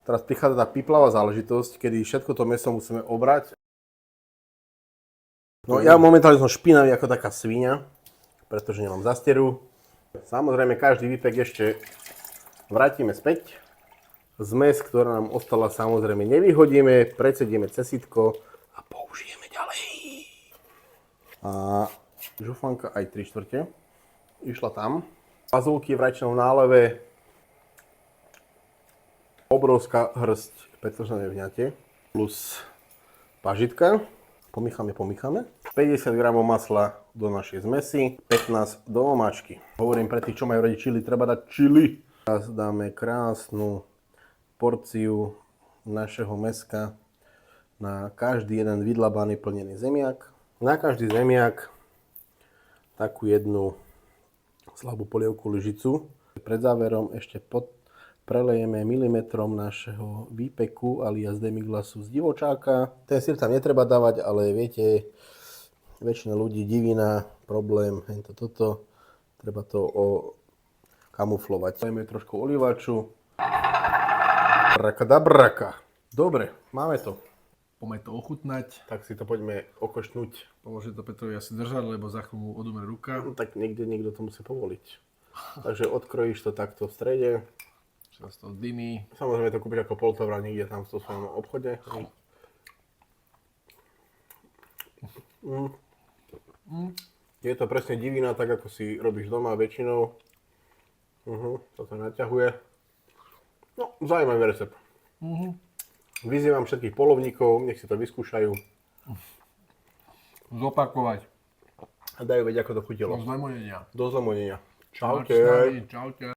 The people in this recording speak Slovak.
Teraz prichádza tá piplavá záležitosť, kedy všetko to mäso musíme obrať. No ja momentálne som špinavý ako taká sviňa, pretože nemám zasteru. Samozrejme každý výpek ešte vrátime späť. Zmes, ktorá nám ostala, samozrejme nevyhodíme, predsedíme cez sitko a použijeme ďalej. A žufanka aj 3/4 išla tam. Fazulky v rajčnom náleve. Obrovská hrst petrožnej vňate plus pažitka. Pomýchame. 50 g masla do našej zmesi, 15 do omáčky. Hovorím pre tých, čo majú radi čili, treba dať čili. Teraz dáme krásnu porciu našeho mäska na každý jeden vydlabaný plnený zemiak. Na každý zemiak takú jednu slabú polievku lyžicu. Pred záverom ešte prelejeme milimetrom našeho výpeku alias demiglasu z divočáka. Ten syr tam netreba dávať, ale viete, väčšina ľudí divina, problém, toto. Treba to kamuflovať. Dajme trošku oliváču. Brakadabraka. Dobre, máme to. Poďme to ochutnať. Tak si to poďme okošnúť. Pomôže to Petrovi asi držať, lebo za chvíľu odumre ruka. No, tak niekto to musí povoliť. Takže odkrojíš to takto v strede. Teraz to dymí. Samozrejme to kúpiš ako poltovra niekde tam v tom svojom obchode. Je to presne divina, tak ako si robíš doma väčšinou. Toto naťahuje. No, zaujímavý recept. Vyzývam všetkých polovníkov, nech si to vyskúšajú. Zopakovať. A dajú vedieť, ako to chutilo. Do zlemonenia. Do zlemonenia. Čaute. Čaute. Čaute.